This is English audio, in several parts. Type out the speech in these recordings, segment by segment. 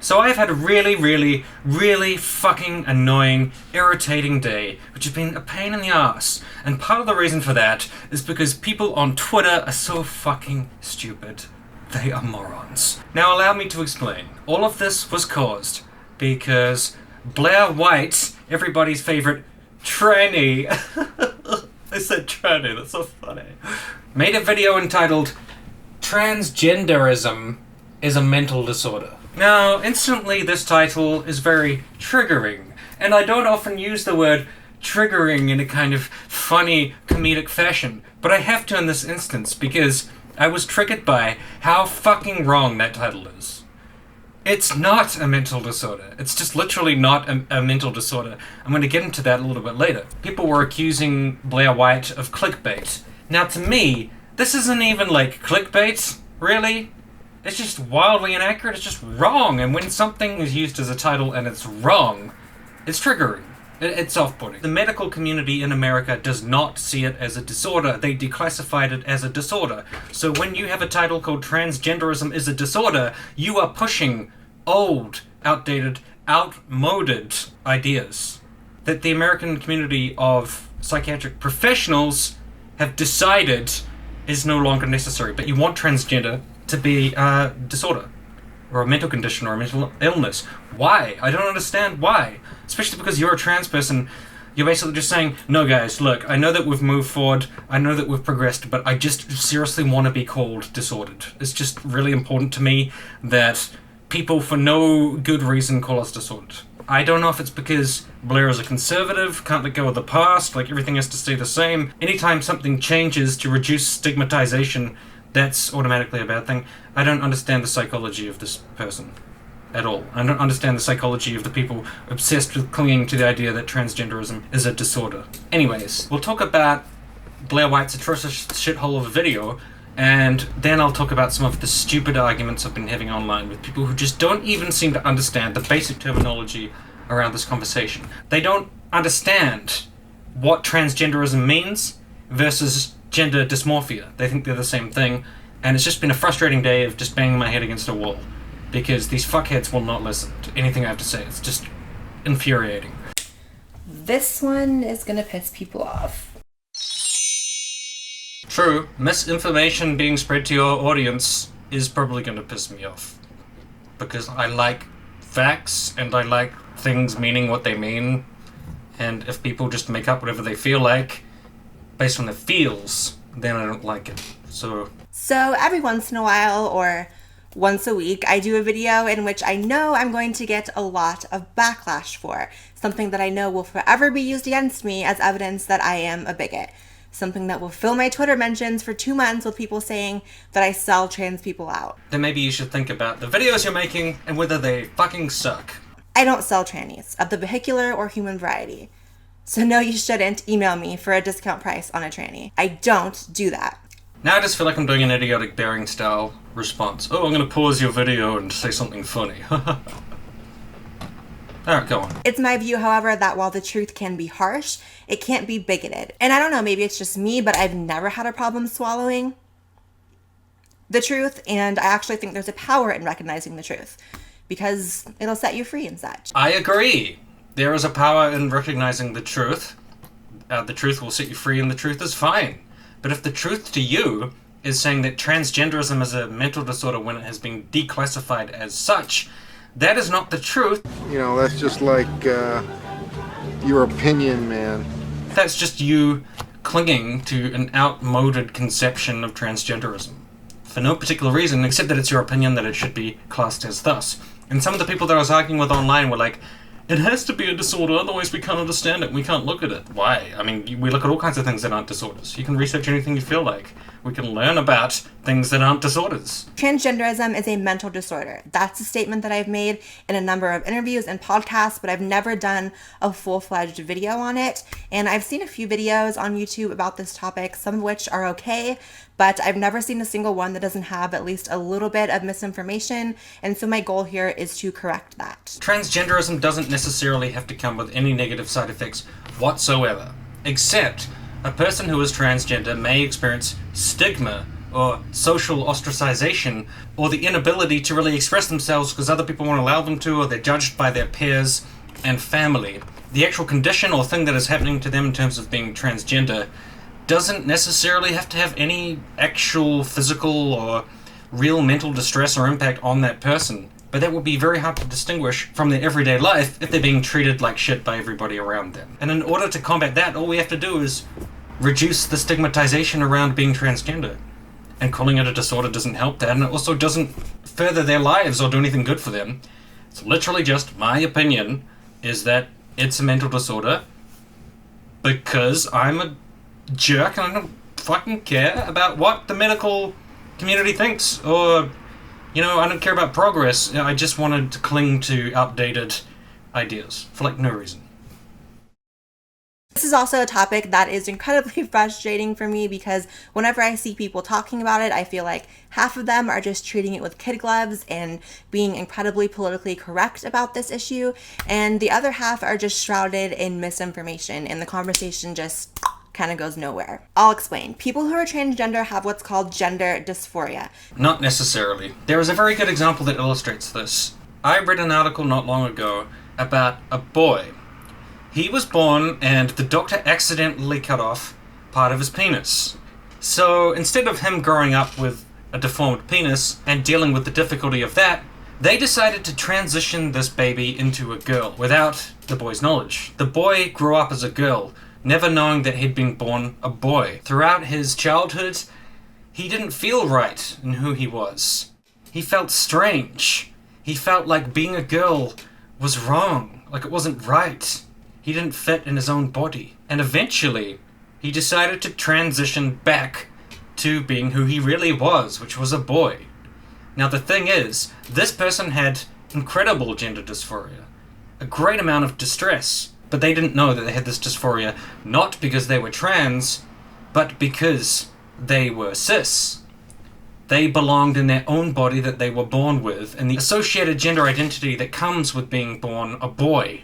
So I've had a really fucking annoying, irritating day, which has been a pain in the ass. And part of the reason for that is because people on Twitter are so fucking stupid. They are morons. Now allow me to explain. All of this was caused because Blaire White, everybody's favourite tranny, I said tranny, that's so funny, made a video entitled Transgenderism is a Mental Disorder. Now, instantly this title is very triggering, and I don't often use the word triggering in a kind of funny, comedic fashion, but I have to in this instance because I was triggered by how fucking wrong that title is. It's not a mental disorder. It's just literally not a mental disorder. I'm going to get into that a little bit later. People were accusing Blaire White of clickbait. Now to me, this isn't even like clickbait, really. It's just wildly inaccurate, it's just wrong, and when something is used as a title and it's wrong, it's triggering. It's off-putting. The medical community in America does not see it as a disorder. They declassified it as a disorder. So when you have a title called Transgenderism is a Disorder, you are pushing old, outdated, outmoded ideas that the American community of psychiatric professionals have decided is no longer necessary. But you want transgender to be a disorder, or a mental condition, or a mental illness. Why? I don't understand why. Especially because you're a trans person, you're basically just saying, no guys, look, I know that we've moved forward, I know that we've progressed, but I just seriously want to be called disordered. It's just really important to me that people for no good reason call us disordered. I don't know if it's because Blaire is a conservative, can't let go of the past, like everything has to stay the same. Anytime something changes to reduce stigmatization, that's automatically a bad thing. I don't understand the psychology of this person at all. I don't understand the psychology of the people obsessed with clinging to the idea that transgenderism is a disorder. Anyways, we'll talk about Blaire White's atrocious shithole of a video, and then I'll talk about some of the stupid arguments I've been having online with people who just don't even seem to understand the basic terminology around this conversation. They don't understand what transgenderism means versus gender dysmorphia. They think they're the same thing, and it's just been a frustrating day of just banging my head against a wall because these fuckheads will not listen to anything I have to say. It's just infuriating. This one is gonna piss people off. True, misinformation being spread to your audience is probably gonna piss me off because I like facts and I like things meaning what they mean, and if people just make up whatever they feel like based on their feels, then I don't like it. So every once in a while, or once a week, I do a video in which I know I'm going to get a lot of backlash for. Something that I know will forever be used against me as evidence that I am a bigot. Something that will fill my Twitter mentions for 2 months with people saying that I sell trans people out. Then maybe you should think about the videos you're making and whether they fucking suck. I don't sell trannies of the vehicular or human variety. So no, you shouldn't email me for a discount price on a tranny. I don't do that. Now I just feel like I'm doing an idiotic Bearing style response. Oh, I'm gonna pause your video and say something funny. Alright, go on. It's my view, however, that while the truth can be harsh, it can't be bigoted. And I don't know, maybe it's just me, but I've never had a problem swallowing the truth, and I actually think there's a power in recognizing the truth, because it'll set you free and such. I agree. There is a power in recognizing the truth. The truth will set you free and the truth is fine. But if the truth to you is saying that transgenderism is a mental disorder when it has been declassified as such, that is not the truth. You know, that's just like your opinion, man. That's just you clinging to an outmoded conception of transgenderism. For no particular reason, except that it's your opinion that it should be classed as thus. And some of the people that I was arguing with online were like, it has to be a disorder, otherwise we can't understand it, we can't look at it. Why? I mean, we look at all kinds of things that aren't disorders. You can research anything you feel like. We can learn about things that aren't disorders. Transgenderism is a mental disorder. That's a statement that I've made in a number of interviews and podcasts, but I've never done a full-fledged video on it. And I've seen a few videos on YouTube about this topic, some of which are okay, but I've never seen a single one that doesn't have at least a little bit of misinformation, and so my goal here is to correct that. Transgenderism doesn't necessarily have to come with any negative side effects whatsoever, except a person who is transgender may experience stigma or social ostracization, or the inability to really express themselves because other people won't allow them to, or they're judged by their peers and family. The actual condition or thing that is happening to them in terms of being transgender doesn't necessarily have to have any actual physical or real mental distress or impact on that person. But that would be very hard to distinguish from their everyday life if they're being treated like shit by everybody around them. And in order to combat that, all we have to do is reduce the stigmatization around being transgender. And calling it a disorder doesn't help that, and it also doesn't further their lives or do anything good for them. It's literally just my opinion is that it's a mental disorder because I'm a jerk and I don't fucking care about what the medical community thinks, or I don't care about progress. I just wanted to cling to outdated ideas for no reason. This is also a topic that is incredibly frustrating for me because whenever I see people talking about it, I feel like half of them are just treating it with kid gloves and being incredibly politically correct about this issue, and the other half are just shrouded in misinformation, and the conversation just kind of goes nowhere. I'll explain. People who are transgender have what's called gender dysphoria. Not necessarily. There is a very good example that illustrates this. I read an article not long ago about a boy. He was born and the doctor accidentally cut off part of his penis. So instead of him growing up with a deformed penis and dealing with the difficulty of that, they decided to transition this baby into a girl without the boy's knowledge. The boy grew up as a girl, never knowing that he'd been born a boy. Throughout his childhood, he didn't feel right in who he was. He felt strange. He felt like being a girl was wrong, like it wasn't right. He didn't fit in his own body. And eventually, he decided to transition back to being who he really was, which was a boy. Now the thing is, this person had incredible gender dysphoria, a great amount of distress, but they didn't know that they had this dysphoria not because they were trans, but because they were cis. They belonged in their own body that they were born with, and the associated gender identity that comes with being born a boy.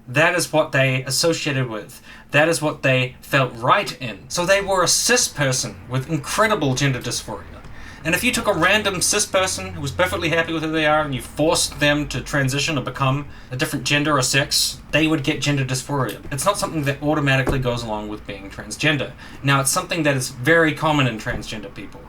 That is what they associated with. That is what they felt right in. So they were a cis person with incredible gender dysphoria. And if you took a random cis person who was perfectly happy with who they are and you forced them to transition or become a different gender or sex, they would get gender dysphoria. It's not something that automatically goes along with being transgender. Now, it's something that is very common in transgender people.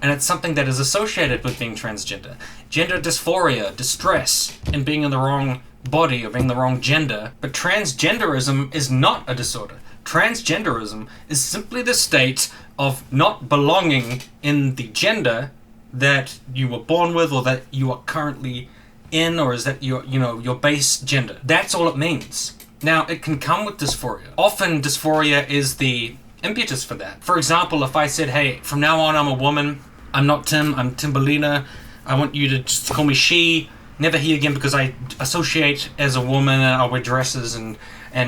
And it's something that is associated with being transgender. Gender dysphoria, distress in being in the wrong body or being the wrong gender. But transgenderism is not a disorder. Transgenderism is simply the state of not belonging in the gender that you were born with or that you are currently in, or is that your base gender. That's all it means. Now, it can come with dysphoria. Often dysphoria is the impetus for that. For example, if I said, hey, from now on I'm a woman, I'm not Tim, I'm Timberlina, I want you to just call me she, never he again because I associate as a woman and I wear dresses and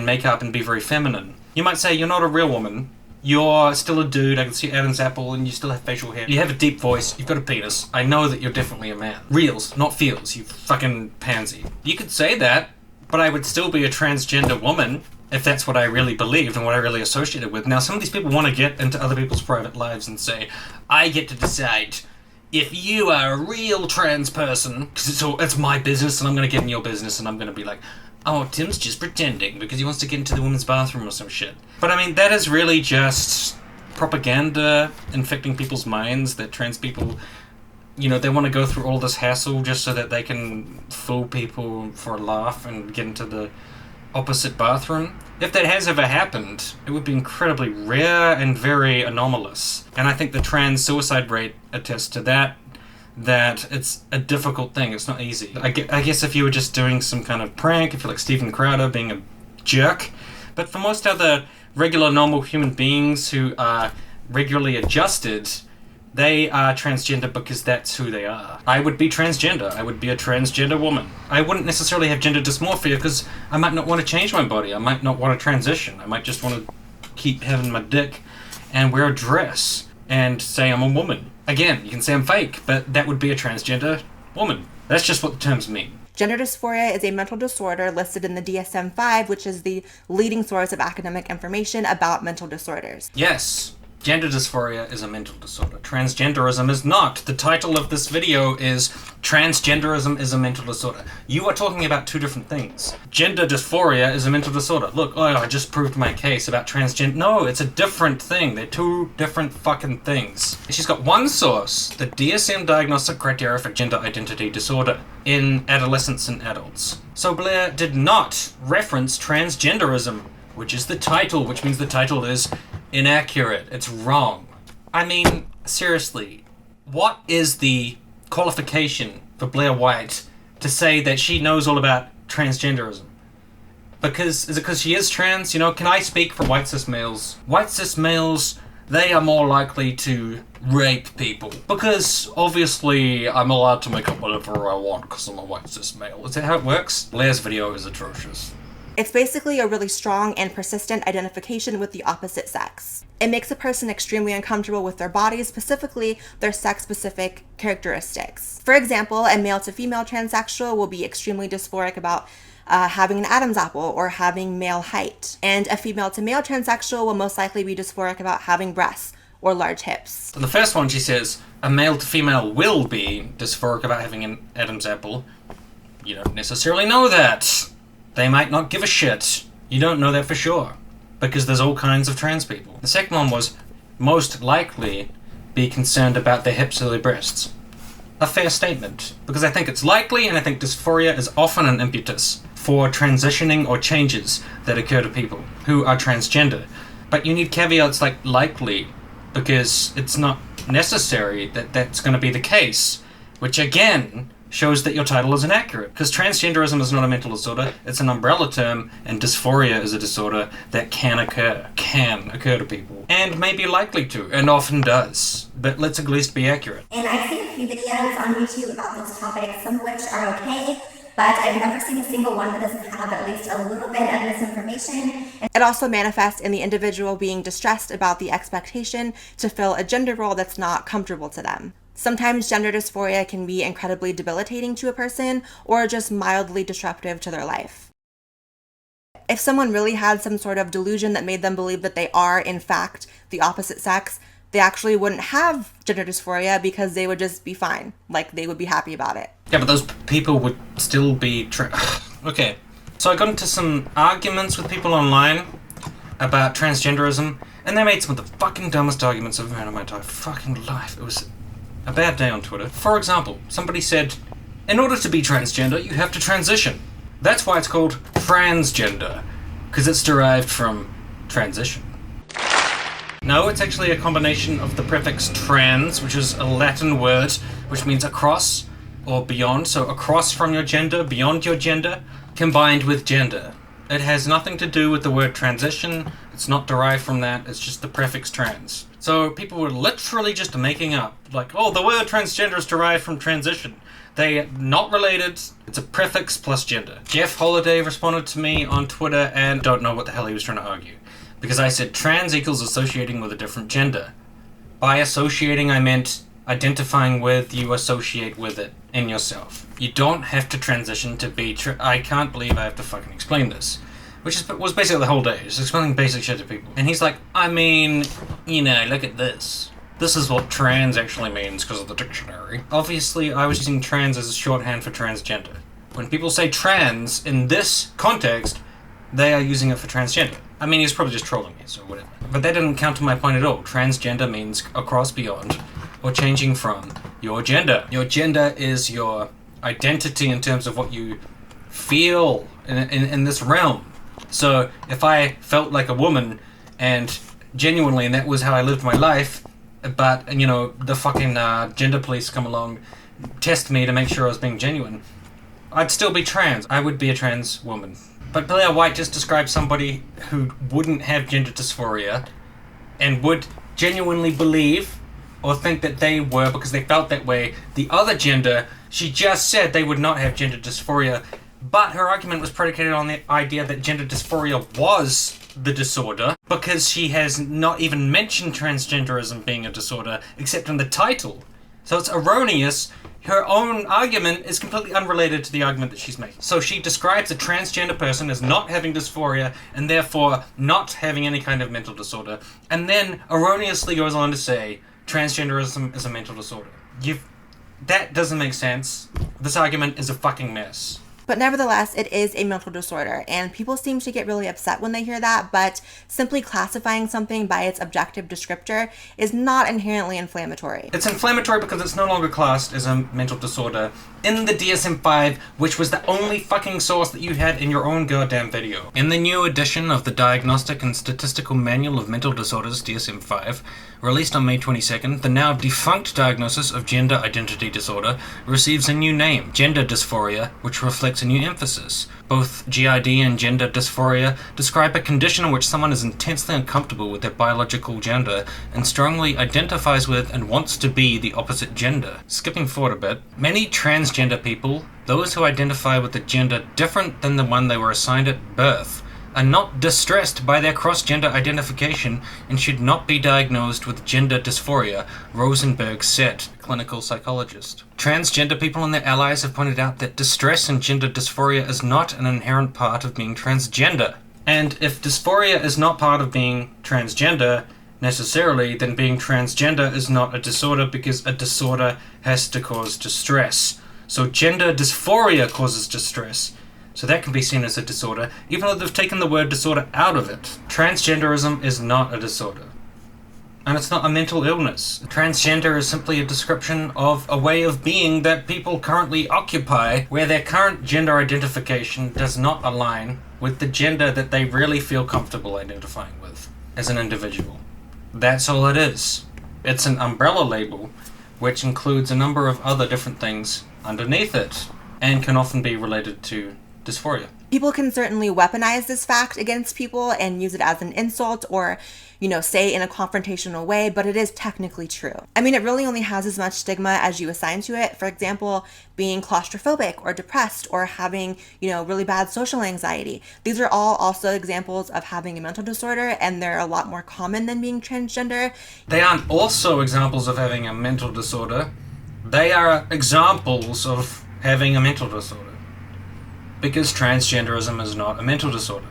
makeup and be very feminine. You might say, you're not a real woman, you're still a dude, I can see Adam's apple, and you still have facial hair. You have a deep voice, you've got a penis, I know that you're definitely a man. Reals, not feels, you fucking pansy. You could say that, but I would still be a transgender woman if that's what I really believed and what I really associated with. Now, some of these people want to get into other people's private lives and say, I get to decide if you are a real trans person, because it's my business and I'm going to get in your business and I'm going to be like, oh, Tim's just pretending because he wants to get into the women's bathroom or some shit. But I mean, that is really just propaganda infecting people's minds that trans people, they want to go through all this hassle just so that they can fool people for a laugh and get into the opposite bathroom. If that has ever happened, it would be incredibly rare and very anomalous. And I think the trans suicide rate attests to that it's a difficult thing. It's not easy. I guess if you were just doing some kind of prank, if you're like Steven Crowder being a jerk. But for most other regular, normal human beings who are regularly adjusted, they are transgender because that's who they are. I would be transgender. I would be a transgender woman. I wouldn't necessarily have gender dysmorphia because I might not want to change my body. I might not want to transition. I might just want to keep having my dick and wear a dress and say I'm a woman. Again, you can say I'm fake, but that would be a transgender woman. That's just what the terms mean. Gender dysphoria is a mental disorder listed in the DSM-5, which is the leading source of academic information about mental disorders. Yes. Gender dysphoria is a mental disorder. Transgenderism is not. The title of this video is Transgenderism is a Mental Disorder. You are talking about two different things. Gender dysphoria is a mental disorder. Look, oh, I just proved my case about transgender. No, it's a different thing. They're two different fucking things. She's got one source, the DSM Diagnostic Criteria for Gender Identity Disorder in adolescents and adults. So Blaire did not reference transgenderism, which is the title, which means the title is inaccurate. It's wrong. I mean, seriously, what is the qualification for Blaire White to say that she knows all about transgenderism? Is it because she is trans? You know, can I speak for white cis males? White cis males, they are more likely to rape people. Because, obviously, I'm allowed to make up whatever I want because I'm a white cis male. Is that how it works? Blaire's video is atrocious. It's basically a really strong and persistent identification with the opposite sex. It makes a person extremely uncomfortable with their bodies, specifically their sex-specific characteristics. For example, a male to female transsexual will be extremely dysphoric about having an Adam's apple or having male height. And a female to male transsexual will most likely be dysphoric about having breasts or large hips. So the first one, she says, a male to female will be dysphoric about having an Adam's apple. You don't necessarily know that. They might not give a shit. You don't know that for sure, because there's all kinds of trans people. The second one was most likely be concerned about their hips or their breasts. A fair statement, because I think it's likely, and I think dysphoria is often an impetus for transitioning or changes that occur to people who are transgender. But you need caveats like likely, because it's not necessary that that's going to be the case, which again shows that your title is inaccurate. Because transgenderism is not a mental disorder, it's an umbrella term, and dysphoria is a disorder that can occur to people. And may be likely to, and often does. But let's at least be accurate. And I've seen a few videos on YouTube about those topics, some of which are okay, but I've never seen a single one that doesn't have at least a little bit of misinformation. It also manifests in the individual being distressed about the expectation to fill a gender role that's not comfortable to them. Sometimes gender dysphoria can be incredibly debilitating to a person or just mildly disruptive to their life. If someone really had some sort of delusion that made them believe that they are, in fact, the opposite sex, they actually wouldn't have gender dysphoria because they would just be fine. Like, they would be happy about it. Yeah, but those people would still be Okay, so I got into some arguments with people online about transgenderism, and they made some of the fucking dumbest arguments I've ever had in my entire fucking life. It was a bad day on Twitter. For example, somebody said, in order to be transgender, you have to transition. That's why it's called transgender, because it's derived from transition. No, it's actually a combination of the prefix trans, which is a Latin word, which means across or beyond. So across from your gender, beyond your gender, combined with gender. It has nothing to do with the word transition. It's not derived from that. It's just the prefix trans. So people were literally just making up, like, oh, the word transgender is derived from transition. They are not related. It's a prefix plus gender. Jeff Holiday responded to me on Twitter and don't know what the hell he was trying to argue. Because I said trans equals associating with a different gender. By associating, I meant identifying with, you associate with it in yourself. You don't have to transition to be I can't believe I have to fucking explain this. Which was basically the whole day, just explaining basic shit to people. And he's like, I mean, you know, look at this. This is what trans actually means because of the dictionary. Obviously, I was using trans as a shorthand for transgender. When people say trans in this context, they are using it for transgender. I mean, he's probably just trolling me, so whatever. But that didn't counter my point at all. Transgender means across, beyond, or changing from your gender. Your gender is your identity in terms of what you feel in this realm. So if I felt like a woman and genuinely, and that was how I lived my life, but, you know, the fucking gender police come along, test me to make sure I was being genuine, I'd still be trans. I would be a trans woman. But Blaire White just described somebody who wouldn't have gender dysphoria and would genuinely believe or think that they were because they felt that way. The other gender, she just said they would not have gender dysphoria, but her argument was predicated on the idea that gender dysphoria was the disorder because she has not even mentioned transgenderism being a disorder except in the title. So it's erroneous. Her own argument is completely unrelated to the argument that she's making. So she describes a transgender person as not having dysphoria and therefore not having any kind of mental disorder, and then erroneously goes on to say transgenderism is a mental disorder. That doesn't make sense. This argument is a fucking mess. But nevertheless, it is a mental disorder, and people seem to get really upset when they hear that, but simply classifying something by its objective descriptor is not inherently inflammatory. It's inflammatory because it's no longer classed as a mental disorder in the DSM-5, which was the only fucking source that you had in your own goddamn video. In the new edition of the Diagnostic and Statistical Manual of Mental Disorders, DSM-5, released on May 22nd, the now defunct diagnosis of gender identity disorder receives a new name, gender dysphoria, which reflects a new emphasis. Both GID and gender dysphoria describe a condition in which someone is intensely uncomfortable with their biological gender and strongly identifies with and wants to be the opposite gender. Skipping forward a bit, many transgender people, those who identify with a gender different than the one they were assigned at birth, are not distressed by their cross-gender identification and should not be diagnosed with gender dysphoria, Rosenberg said, clinical psychologist. Transgender people and their allies have pointed out that distress in gender dysphoria is not an inherent part of being transgender. And if dysphoria is not part of being transgender, necessarily, then being transgender is not a disorder because a disorder has to cause distress. So gender dysphoria causes distress. So that can be seen as a disorder, even though they've taken the word disorder out of it. Transgenderism is not a disorder. And it's not a mental illness. Transgender is simply a description of a way of being that people currently occupy, where their current gender identification does not align with the gender that they really feel comfortable identifying with as an individual. That's all it is. It's an umbrella label, which includes a number of other different things underneath it, and can often be related to dysphoria. People can certainly weaponize this fact against people and use it as an insult or, say in a confrontational way, but it is technically true. I mean, it really only has as much stigma as you assign to it. For example, being claustrophobic or depressed or having, really bad social anxiety. These are all also examples of having a mental disorder, and they're a lot more common than being transgender. They aren't also examples of having a mental disorder. They are examples of having a mental disorder. Because transgenderism is not a mental disorder.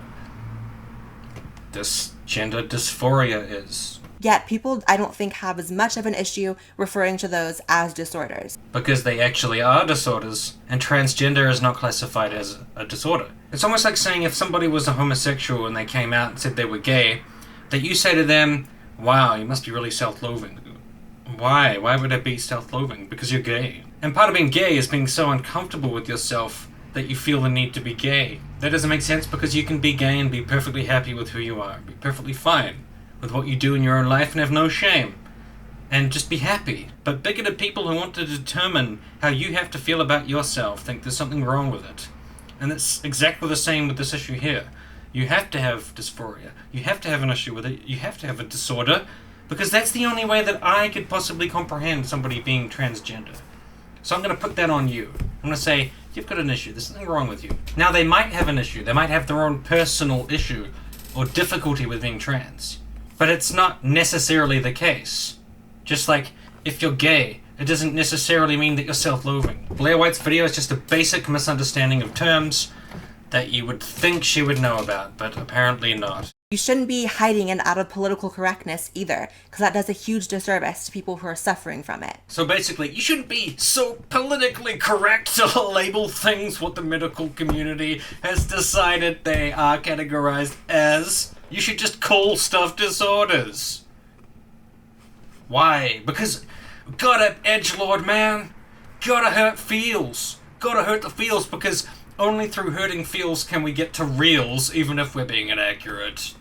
This gender dysphoria is. Yet people, I don't think, have as much of an issue referring to those as disorders. Because they actually are disorders, and transgender is not classified as a disorder. It's almost like saying if somebody was a homosexual and they came out and said they were gay, that you say to them, wow, you must be really self-loathing. Why? Why would it be self-loathing? Because you're gay. And part of being gay is being so uncomfortable with yourself that you feel the need to be gay. That doesn't make sense because you can be gay and be perfectly happy with who you are. Be perfectly fine with what you do in your own life and have no shame. And just be happy. But bigoted people who want to determine how you have to feel about yourself think there's something wrong with it. And it's exactly the same with this issue here. You have to have dysphoria. You have to have an issue with it. You have to have a disorder. Because that's the only way that I could possibly comprehend somebody being transgender. So I'm going to put that on you. I'm going to say, you've got an issue. There's something wrong with you. Now, they might have an issue. They might have their own personal issue or difficulty with being trans. But it's not necessarily the case. Just like, if you're gay, it doesn't necessarily mean that you're self-loathing. Blaire White's video is just a basic misunderstanding of terms that you would think she would know about, but apparently not. You shouldn't be hiding it out of political correctness either, because that does a huge disservice to people who are suffering from it. So basically, you shouldn't be so politically correct to label things what the medical community has decided they are categorized as. You should just call stuff disorders. Why? Because gotta edgelord, man. Gotta hurt feels. Gotta hurt the feels, because only through hurting feels can we get to reals, even if we're being inaccurate.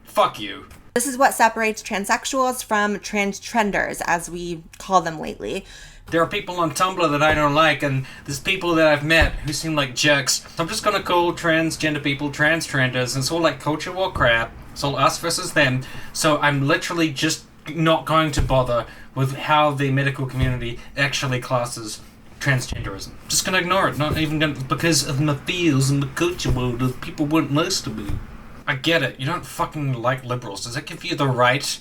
Fuck you. This is what separates transsexuals from transgenders, as we call them lately. There are people on Tumblr that I don't like, and there's people that I've met who seem like jerks. So I'm just gonna call transgender people transgenders, and it's all like culture war crap. It's all us versus them. So I'm literally just not going to bother with how the medical community actually classes transgenderism. Just gonna ignore it. Not even gonna, because of my feels and the culture world of people weren't nice to me. I get it. You don't fucking like liberals. Does that give you the right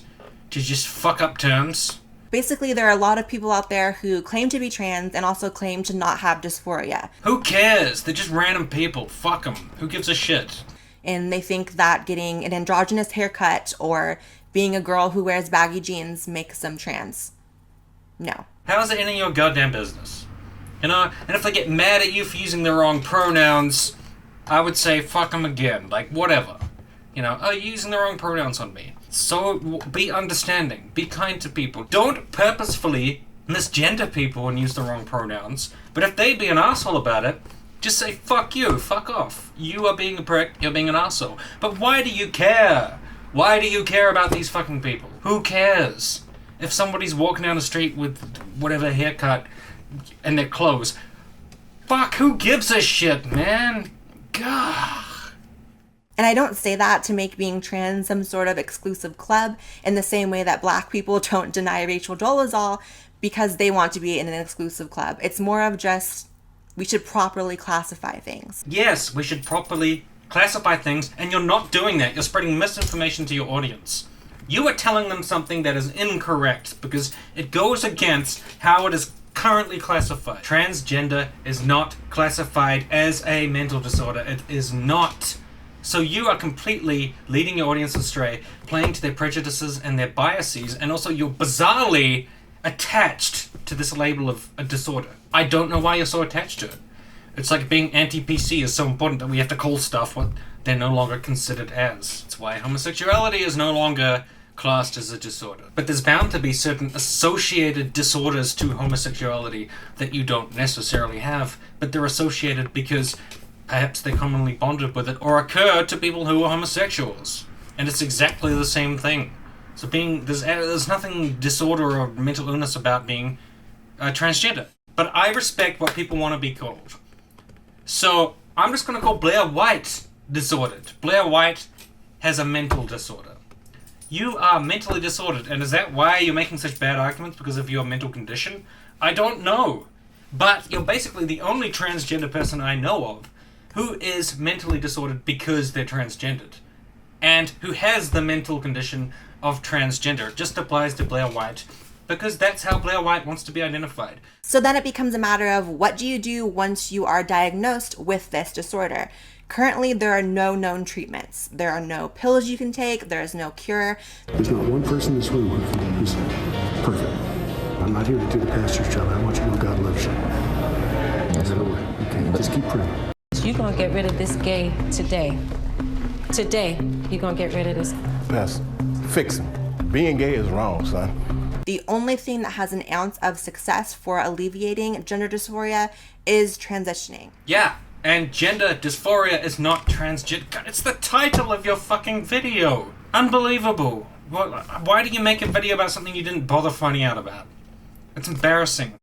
to just fuck up terms? Basically, there are a lot of people out there who claim to be trans and also claim to not have dysphoria. Who cares? They're just random people. Fuck them. Who gives a shit? And they think that getting an androgynous haircut or being a girl who wears baggy jeans makes them trans. No. How is it any of your goddamn business? You know, and if they get mad at you for using the wrong pronouns, I would say fuck them again. Like, whatever. You know, oh, you're using the wrong pronouns on me. So, be understanding. Be kind to people. Don't purposefully misgender people and use the wrong pronouns. But if they be an asshole about it, just say, fuck you, fuck off. You are being a prick, you're being an asshole. But why do you care? Why do you care about these fucking people? Who cares? If somebody's walking down the street with whatever haircut and their clothes, fuck, who gives a shit, man? Gah. And I don't say that to make being trans some sort of exclusive club in the same way that black people don't deny Rachel Dolezal because they want to be in an exclusive club. It's more of just, we should properly classify things. Yes, we should properly classify things, and you're not doing that. You're spreading misinformation to your audience. You are telling them something that is incorrect because it goes against how it is currently classified. Transgender is not classified as a mental disorder. It is not. So you are completely leading your audience astray, playing to their prejudices and their biases, and also you're bizarrely attached to this label of a disorder. I don't know why you're so attached to it. It's like being anti-PC is so important that we have to call stuff what they're no longer considered as. It's why homosexuality is no longer classed as a disorder. But there's bound to be certain associated disorders to homosexuality that you don't necessarily have, but they're associated because perhaps they're commonly bonded with it or occur to people who are homosexuals. And it's exactly the same thing. So there's nothing disorder or mental illness about being transgender. But I respect what people want to be called. So I'm just going to call Blaire White disordered. Blaire White has a mental disorder. You are mentally disordered, and is that why you're making such bad arguments? Because of your mental condition? I don't know. But you're basically the only transgender person I know of who is mentally disordered because they're transgendered, and who has the mental condition of transgender. It just applies to Blaire White, because that's how Blaire White wants to be identified. So then it becomes a matter of what do you do once you are diagnosed with this disorder? Currently, there are no known treatments. There are no pills you can take. There is no cure. There's not one person in this room who's perfect. I'm not here to do the pastor's job. I want you to know God loves you. Yes, Lord. Okay, just keep praying. You're going to get rid of this gay today. Today, you're going to get rid of this. Pastor, fix him. Being gay is wrong, son. The only thing that has an ounce of success for alleviating gender dysphoria is transitioning. Yeah, and gender dysphoria is not transgender. It's the title of your fucking video. Unbelievable. Why do you make a video about something you didn't bother finding out about? It's embarrassing.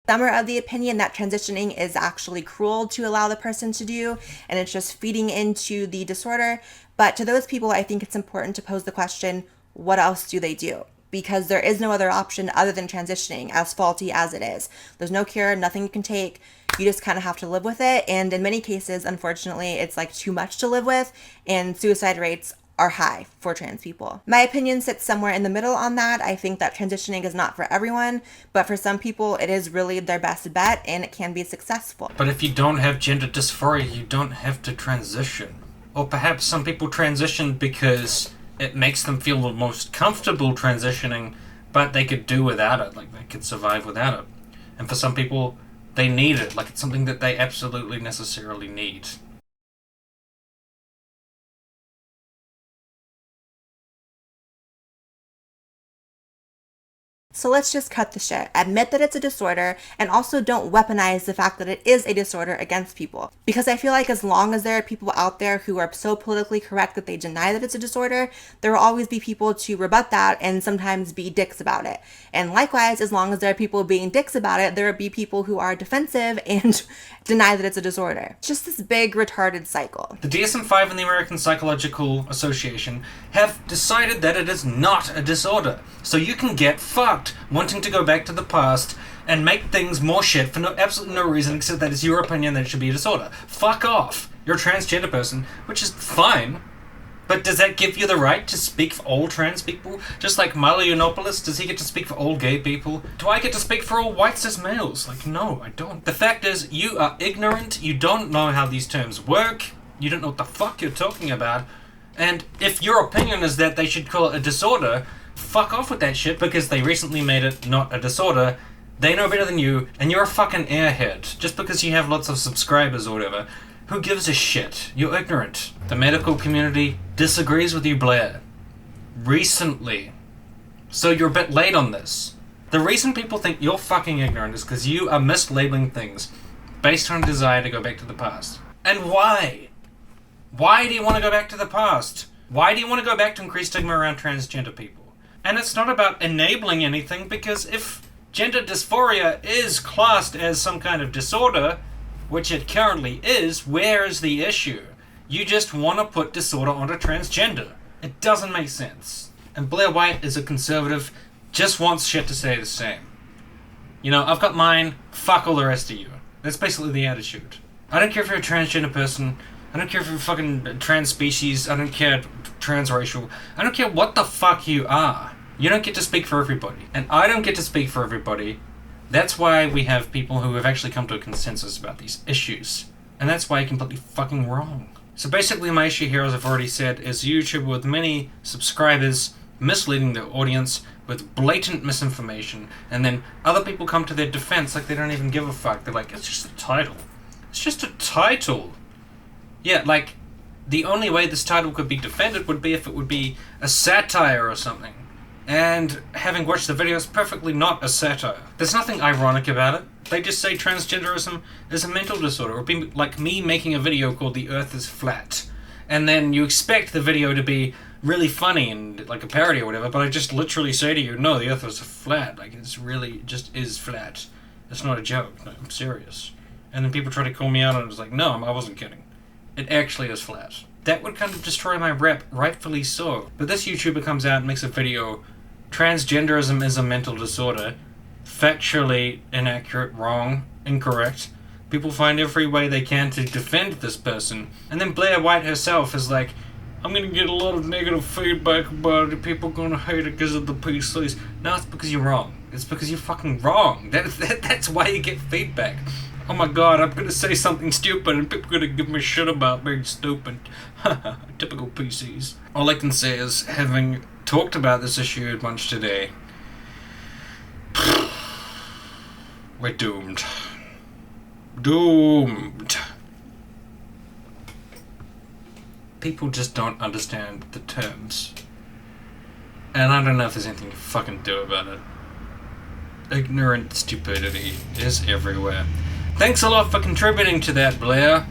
Some are of the opinion that transitioning is actually cruel to allow the person to do, and it's just feeding into the disorder. But to those people, I think it's important to pose the question, what else do they do? Because there is no other option other than transitioning, as faulty as it is. There's no cure, nothing you can take. You just kind of have to live with it. And in many cases, unfortunately, it's like too much to live with, and suicide rates are high for trans people. My opinion sits somewhere in the middle on that. I think that transitioning is not for everyone, but for some people it is really their best bet and it can be successful. But if you don't have gender dysphoria, you don't have to transition. Or perhaps some people transition because it makes them feel the most comfortable transitioning, but they could do without it, like they could survive without it. And for some people, they need it, like it's something that they absolutely necessarily need. So let's just cut the shit. Admit that it's a disorder, and also don't weaponize the fact that it is a disorder against people. Because I feel like as long as there are people out there who are so politically correct that they deny that it's a disorder, there will always be people to rebut that and sometimes be dicks about it. And likewise, as long as there are people being dicks about it, there will be people who are defensive and deny that it's a disorder. It's just this big retarded cycle. The DSM-5 and the American Psychological Association have decided that it is not a disorder. So you can get fucked wanting to go back to the past and make things more shit for absolutely no reason except that it's your opinion that it should be a disorder. Fuck off. You're a transgender person, which is fine. But does that give you the right to speak for all trans people? Just like Milo Yiannopoulos, does he get to speak for all gay people? Do I get to speak for all white cis males? Like, no, I don't. The fact is, you are ignorant, you don't know how these terms work, you don't know what the fuck you're talking about, and if your opinion is that they should call it a disorder, fuck off with that shit, because they recently made it not a disorder. They know better than you, and you're a fucking airhead. Just because you have lots of subscribers or whatever. Who gives a shit? You're ignorant. The medical community disagrees with you, Blaire. Recently. So you're a bit late on this. The reason people think you're fucking ignorant is because you are mislabeling things based on a desire to go back to the past. And why? Why do you want to go back to the past? Why do you want to go back to increase stigma around transgender people? And it's not about enabling anything, because if gender dysphoria is classed as some kind of disorder, which it currently is, where is the issue? You just want to put disorder onto transgender. It doesn't make sense. And Blaire White is a conservative, just wants shit to stay the same. You know, I've got mine, fuck all the rest of you. That's basically the attitude. I don't care if you're a transgender person, I don't care if you're fucking trans species, I don't care transracial, I don't care what the fuck you are. You don't get to speak for everybody. And I don't get to speak for everybody. That's why we have people who have actually come to a consensus about these issues. And that's why you're completely fucking wrong. So basically my issue here, as I've already said, is a YouTuber with many subscribers misleading their audience with blatant misinformation, and then other people come to their defense like they don't even give a fuck. They're like, it's just a title. It's just a title. Yeah, like, the only way this title could be defended would be if it would be a satire or something. And having watched the video, it's perfectly not a satire. There's nothing ironic about it. They just say transgenderism is a mental disorder. It would be like me making a video called The Earth is Flat. And then you expect the video to be really funny and like a parody or whatever, but I just literally say to you, no, the Earth is flat. Like, it's really just is flat. It's not a joke. No, I'm serious. And then people try to call me out and I was like, no, I wasn't kidding. It actually is flat. That would kind of destroy my rep, rightfully so. But this YouTuber comes out and makes a video, transgenderism is a mental disorder, factually inaccurate, wrong, incorrect. People find every way they can to defend this person. And then Blaire White herself is like, I'm gonna get a lot of negative feedback about it, people gonna hate it because of the PCs. No, it's because you're wrong. It's because you're fucking wrong. That's why you get feedback. Oh my god, I'm gonna say something stupid and people are gonna give me shit about being stupid. Typical PCs. All I can say is, having talked about this issue a bunch today, we're doomed. Doomed. People just don't understand the terms. And I don't know if there's anything you fucking do about it. Ignorant stupidity is everywhere. Thanks a lot for contributing to that, Blaire.